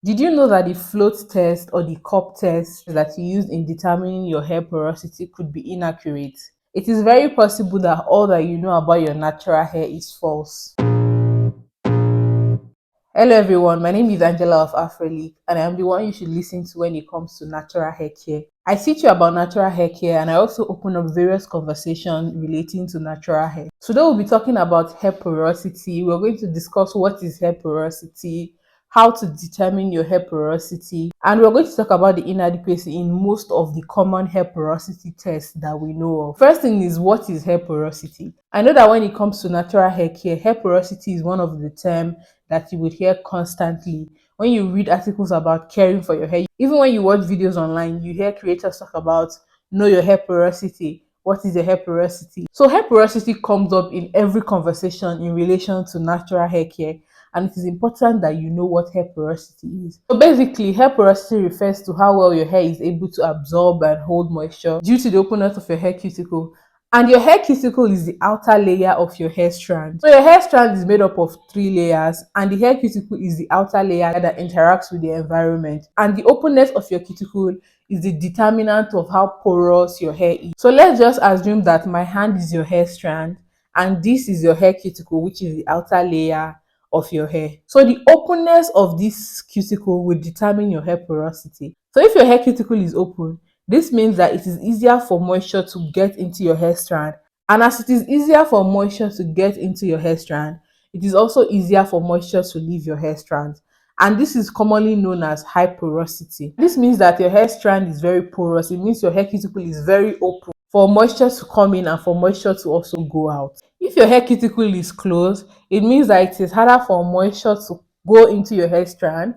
Did you know that the float test or the cup test that you use in determining your hair porosity could be inaccurate? It is very possible that all that you know about your natural hair is false. Hello everyone, my name is Angela of Afroleak and I am the one you should listen to when it comes to natural hair care. I teach you about natural hair care and I also open up various conversations relating to natural hair. Today we'll be talking about hair porosity. We're going to discuss what is hair porosity, how to determine your hair porosity, and we're going to talk about the inadequacy in most of the common hair porosity tests that we know of. First thing is, what is hair porosity? I know that when it comes to natural hair care, hair porosity is one of the terms that you would hear constantly when you read articles about caring for your hair. Even when you watch videos online, you hear creators talk about know your hair porosity. What is your hair porosity? So hair porosity comes up in every conversation in relation to natural hair care, and it is important that you know what hair porosity is. So basically, hair porosity refers to how well your hair is able to absorb and hold moisture due to the openness of your hair cuticle. And your hair cuticle is the outer layer of your hair strand. So your hair strand is made up of 3 layers, and the hair cuticle is the outer layer that interacts with the environment. And the openness of your cuticle is the determinant of how porous your hair is. So let's just assume that my hand is your hair strand and this is your hair cuticle, which is the outer layer of your hair. So the openness of this cuticle will determine your hair porosity. So if your hair cuticle is open, this means that it is easier for moisture to get into your hair strand. And as it is easier for moisture to get into your hair strand, it is also easier for moisture to leave your hair strand. And this is commonly known as high porosity. This means that your hair strand is very porous. It means your hair cuticle is very open for moisture to come in and for moisture to also go out. If your hair cuticle is closed, it means that it is harder for moisture to go into your hair strand,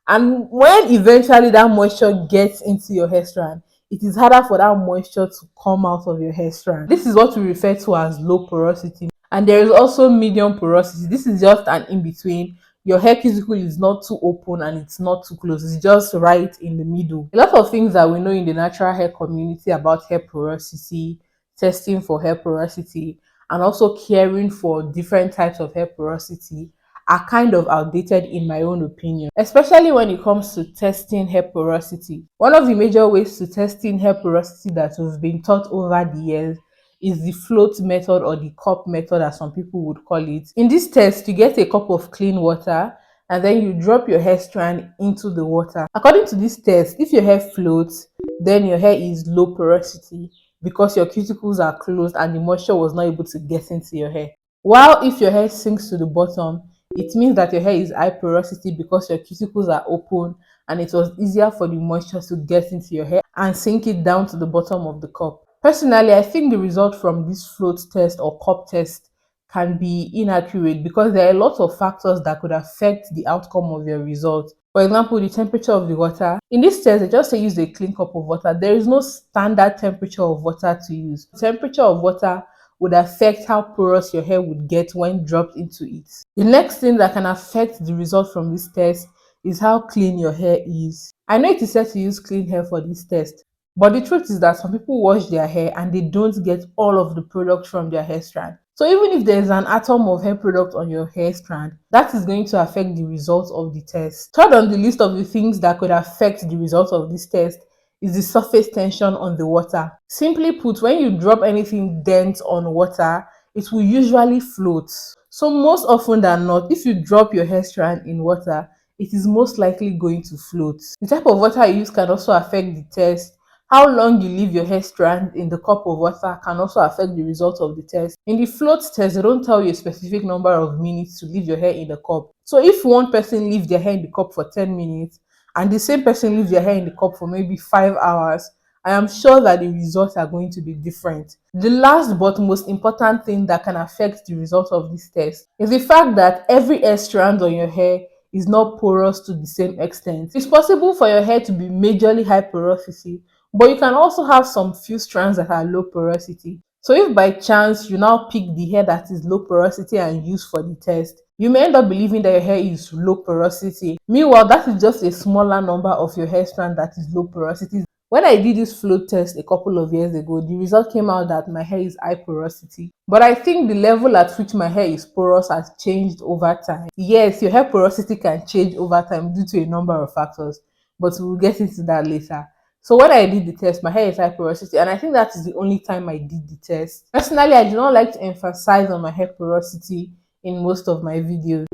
and when eventually that moisture gets into your hair strand, it is harder for that moisture to come out of your hair strand. This is what we refer to as low porosity. And there is also medium porosity. This is just an in-between. Your hair cuticle is not too open and it's not too close. It's just right in the middle. A lot of things that we know in the natural hair community about hair porosity, testing for hair porosity, and also caring for different types of hair porosity are kind of outdated in my own opinion, especially when it comes to testing hair porosity. One of the major ways to testing hair porosity that we've been taught over the years is the float method or the cup method, as some people would call it. In this test, you get a cup of clean water and then you drop your hair strand into the water. According to this test, if your hair floats, then your hair is low porosity because your cuticles are closed and the moisture was not able to get into your hair. While if your hair sinks to the bottom, it means that your hair is high porosity because your cuticles are open and it was easier for the moisture to get into your hair and sink it down to the bottom of the cup. Personally, I think the result from this float test or cup test can be inaccurate because there are a lot of factors that could affect the outcome of your result. For example, the temperature of the water. In this test, they just say use a clean cup of water. There is no standard temperature of water to use. The temperature of water would affect how porous your hair would get when dropped into it. The next thing that can affect the result from this test is how clean your hair is. I know it is said to use clean hair for this test, but the truth is that some people wash their hair and they don't get all of the product from their hair strand. So even if there is an atom of hair product on your hair strand, that is going to affect the results of the test. Third on the list of the things that could affect the results of this test is the surface tension on the water. Simply put, when you drop anything dense on water, it will usually float. So most often than not, if you drop your hair strand in water, it is most likely going to float. The type of water you use can also affect the test. How long you leave your hair strand in the cup of water can also affect the result of the test. In the float test, they don't tell you a specific number of minutes to leave your hair in the cup. So if one person leaves their hair in the cup for 10 minutes and the same person leaves their hair in the cup for maybe 5 hours, I am sure that the results are going to be different. The last but most important thing that can affect the result of this test is the fact that every hair strand on your hair is not porous to the same extent. It's possible for your hair to be majorly high porosity, but you can also have some few strands that are low porosity. So if by chance you now pick the hair that is low porosity and use for the test, you may end up believing that your hair is low porosity. Meanwhile, that is just a smaller number of your hair strand that is low porosity. When I did this flow test a couple of years ago, the result came out that my hair is high porosity. But I think the level at which my hair is porous has changed over time. Yes, your hair porosity can change over time due to a number of factors, but we'll get into that later. So when I did the test, my hair is high porosity, and I think that is the only time I did the test. Personally, I do not like to emphasize on my hair porosity in most of my videos.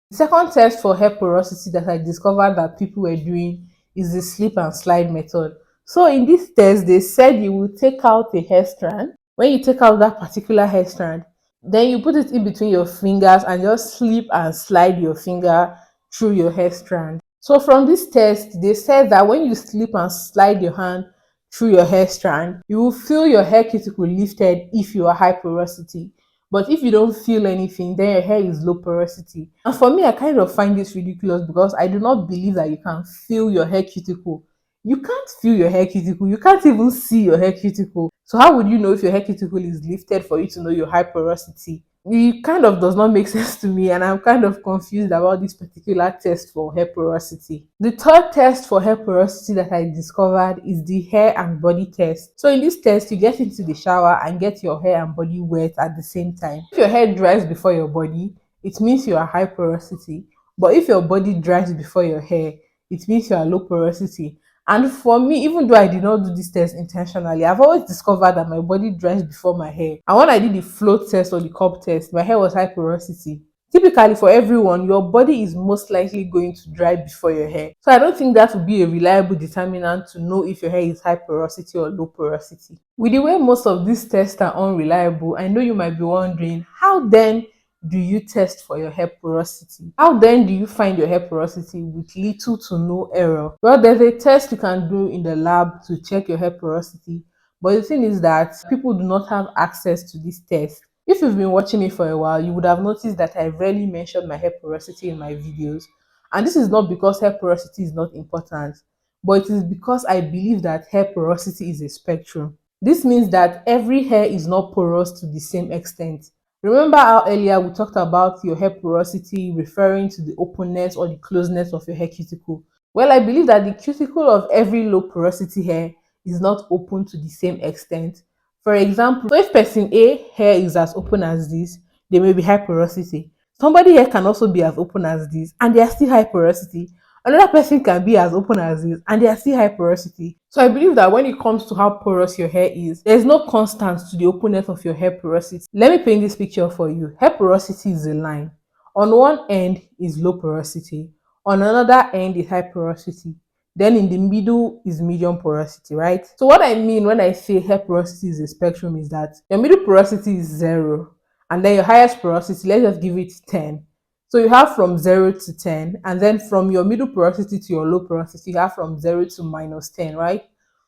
The second test for hair porosity that I discovered that people were doing is the slip and slide method. So in this test, they said you will take out a hair strand. When you take out that particular hair strand, then you put it in between your fingers and just slip and slide your finger through your hair strand. So from this test, they said that when you slip and slide your hand through your hair strand, you will feel your hair cuticle lifted if you are high porosity. But if you don't feel anything, then your hair is low porosity. And for me, I kind of find this ridiculous because I do not believe that you can feel your hair cuticle. You can't feel your hair cuticle. You can't even see your hair cuticle. So how would you know if your hair cuticle is lifted for you to know your high porosity? It kind of does not make sense to me, and I'm kind of confused about this particular test for hair porosity. The third test for hair porosity that I discovered is the hair and body test. So in this test, you get into the shower and get your hair and body wet at the same time. If your hair dries before your body, it means you are high porosity. But if your body dries before your hair, it means you are low porosity. And for me, even though I did not do this test intentionally, I've always discovered that my body dries before my hair. And when I did the float test or the cup test, my hair was high porosity. Typically, for everyone, your body is most likely going to dry before your hair. So I don't think that would be a reliable determinant to know if your hair is high porosity or low porosity. With the way most of these tests are unreliable, I know you might be wondering, how then do you test for your hair porosity? How then do you find your hair porosity with little to no error? Well, there's a test you can do in the lab to check your hair porosity, but the thing is that people do not have access to this test. If you've been watching me for a while, you would have noticed that I rarely mention my hair porosity in my videos. And this is not because hair porosity is not important, but it is because I believe that hair porosity is a spectrum. This means that every hair is not porous to the same extent. Remember how earlier we talked about your hair porosity referring to the openness or the closeness of your hair cuticle? Well, I believe that the cuticle of every low porosity hair is not open to the same extent. For example, if person A hair is as open as this, they may be high porosity. Somebody hair can also be as open as this and they are still high porosity. Another person can be as open as this and they are still high porosity. So I believe that when it comes to how porous your hair is, there's no constant to the openness of your hair porosity. Let me paint this picture for you. Hair porosity is a line. On one end is low porosity. On another end is high porosity. Then in the middle is medium porosity, right? So what I mean when I say hair porosity is a spectrum is that your middle porosity is 0. And then your highest porosity, let's just give it 10. So you have from 0 to 10, and then from your middle porosity to your low porosity, you have from 0 to minus 10, right?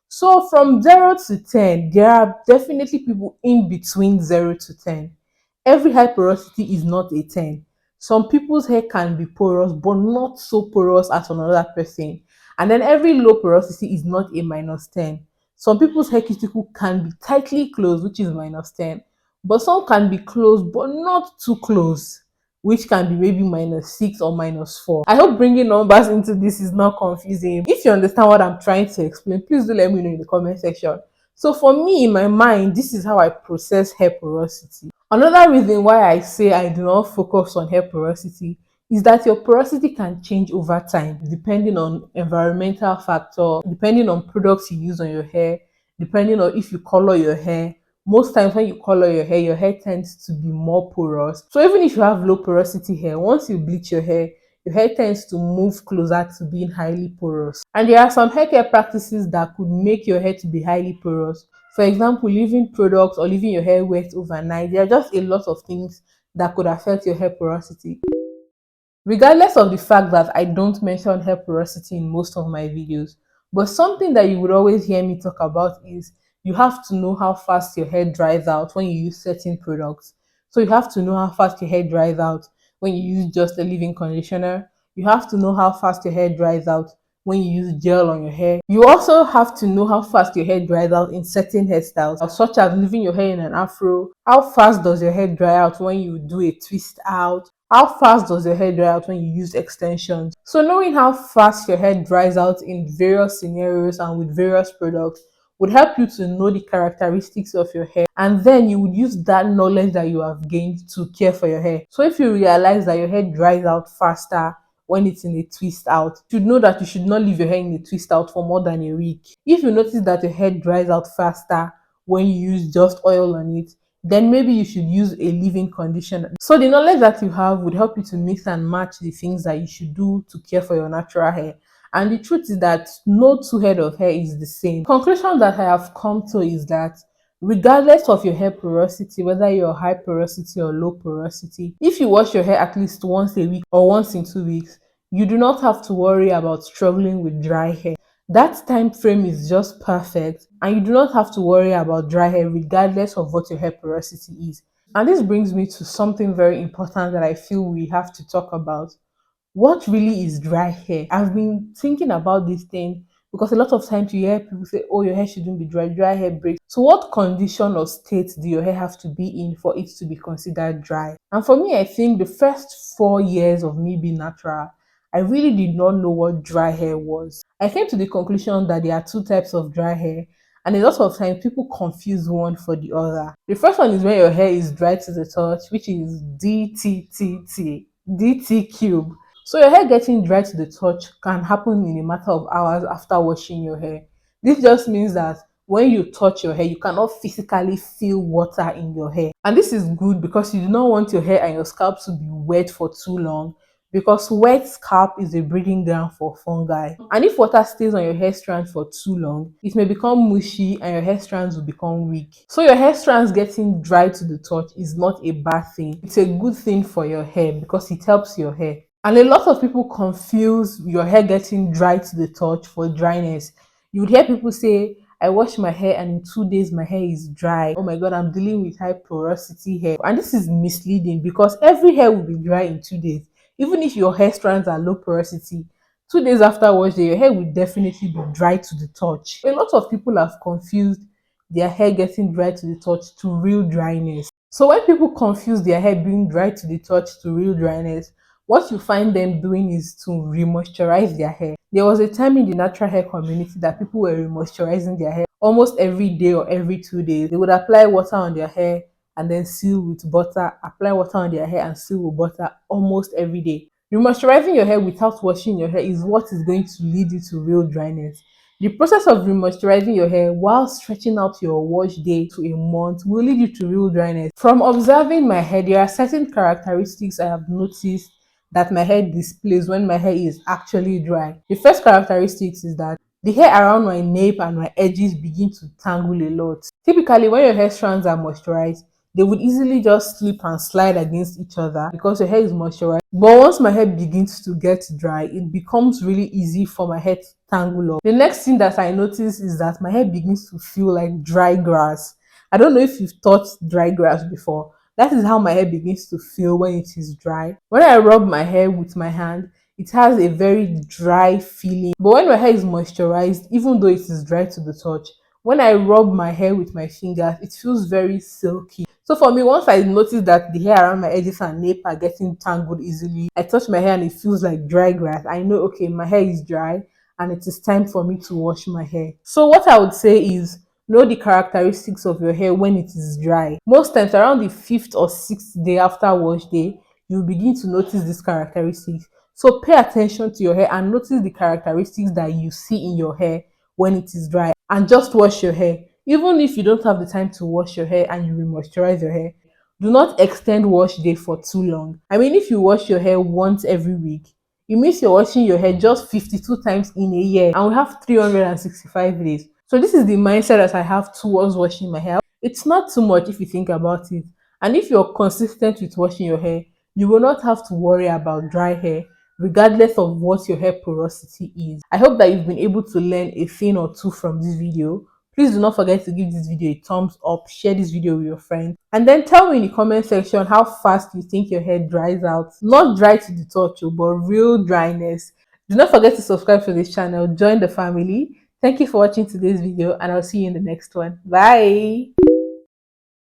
So from 0 to 10, there are definitely people in between 0 to 10. Every high porosity is not a 10. Some people's hair can be porous, but not so porous as another person. And then every low porosity is not a minus 10. Some people's hair cuticle can be tightly closed, which is minus 10. But some can be closed, but not too close, which can be maybe minus 6 or minus 4. I hope bringing numbers into this is not confusing. If you understand what I'm trying to explain, please do let me know in the comment section. So for me, in my mind, this is how I process hair porosity. Another reason why I say I do not focus on hair porosity is that your porosity can change over time depending on environmental factor, depending on products you use on your hair, depending on if you color your hair. Most times when you color your hair tends to be more porous. So even if you have low porosity hair, once you bleach your hair tends to move closer to being highly porous. And there are some hair care practices that could make your hair to be highly porous. For example, leaving products or leaving your hair wet overnight. There are just a lot of things that could affect your hair porosity. Regardless of the fact that I don't mention hair porosity in most of my videos, but something that you would always hear me talk about is you have to know how fast your hair dries out when you use certain products. So you have to know how fast your hair dries out when you use just a leave-in conditioner. You have to know how fast your hair dries out when you use gel on your hair. You also have to know how fast your hair dries out in certain hairstyles, such as leaving your hair in an afro. How fast does your hair dry out when you do a twist out? How fast does your hair dry out when you use extensions? So knowing how fast your hair dries out in various scenarios and with various products would help you to know the characteristics of your hair, and then you would use that knowledge that you have gained to care for your hair. So if you realize that your hair dries out faster when it's in a twist out, you should know that you should not leave your hair in a twist out for more than a week. If you notice that your hair dries out faster when you use just oil on it, then maybe you should use a leave-in conditioner. So the knowledge that you have would help you to mix and match the things that you should do to care for your natural hair. And the truth is that no two head of hair is the same. Conclusion that I have come to is that regardless of your hair porosity, whether you're high porosity or low porosity, if you wash your hair at least once a week or once in 2 weeks, you do not have to worry about struggling with dry hair. That time frame is just perfect, and you do not have to worry about dry hair regardless of what your hair porosity is. And this brings me to something very important that I feel we have to talk about. What really is dry hair? I've been thinking about this thing because a lot of times you hear people say, oh, your hair shouldn't be dry, dry hair breaks. So what condition or state do your hair have to be in for it to be considered dry? And for me, I think the first 4 years of me being natural, I really did not know what dry hair was. I came to the conclusion that there are two types of dry hair, and a lot of times people confuse one for the other. The first one is when your hair is dry to the touch, which is DTTT, DT cube. So your hair getting dry to the touch can happen in a matter of hours after washing your hair. This just means that when you touch your hair, you cannot physically feel water in your hair. And this is good because you do not want your hair and your scalp to be wet for too long, because wet scalp is a breeding ground for fungi. And if water stays on your hair strand for too long, it may become mushy and your hair strands will become weak. So your hair strands getting dry to the touch is not a bad thing. It's a good thing for your hair because it helps your hair. And a lot of people confuse your hair getting dry to the touch for dryness. You would hear people say, I wash my hair and in 2 days my hair is dry. Oh my god, I'm dealing with high porosity hair. And this is misleading because every hair will be dry in 2 days. Even if your hair strands are low porosity, 2 days after wash day, your hair will definitely be dry to the touch. A lot of people have confused their hair getting dry to the touch to real dryness. So when people confuse their hair being dry to the touch to real dryness, what you find them doing is to remoisturize their hair. There was a time in the natural hair community that people were remoisturizing their hair almost every day or every 2 days. They would apply water on their hair and then seal with butter, apply water on their hair and seal with butter almost every day. Remoisturizing your hair without washing your hair is what is going to lead you to real dryness. The process of remoisturizing your hair while stretching out your wash day to a month will lead you to real dryness. From observing my hair, there are certain characteristics I have noticed that my hair displays when my hair is actually dry. The first characteristics is that the hair around my nape and my edges begin to tangle a lot. Typically, when your hair strands are moisturized, they would easily just slip and slide against each other because your hair is moisturized. But once my hair begins to get dry, it becomes really easy for my hair to tangle up. The next thing that I notice is that my hair begins to feel like dry grass. I don't know if you've touched dry grass before. That is how my hair begins to feel when it is dry. When I rub my hair with my hand, it has a very dry feeling. But when my hair is moisturized, even though it is dry to the touch, when I rub my hair with my fingers, it feels very silky. So for me, once I notice that the hair around my edges and nape are getting tangled easily, I touch my hair and it feels like dry grass. I know, okay, my hair is dry and it is time for me to wash my hair. So what I would say is, know the characteristics of your hair when it is dry. Most times around the 5th or 6th day after wash day, you begin to notice these characteristics. So pay attention to your hair and notice the characteristics that you see in your hair when it is dry, and just wash your hair. Even if you don't have the time to wash your hair and you re-moisturize your hair, do not extend wash day for too long. I mean, if you wash your hair once every week, it means you're washing your hair just 52 times in a year, and we have 365 days. So this is the mindset that I have towards washing my hair. It's not too much if you think about it. And if you're consistent with washing your hair, you will not have to worry about dry hair regardless of what your hair porosity is. I hope that you've been able to learn a thing or two from this video. Please do not forget to give this video a thumbs up, share this video with your friends, and then tell me in the comment section how fast you think your hair dries out. Not dry to the touch, but real dryness. Do not forget to subscribe to this channel, join the family. Thank you for watching today's video, and I'll see you in the next one. Bye!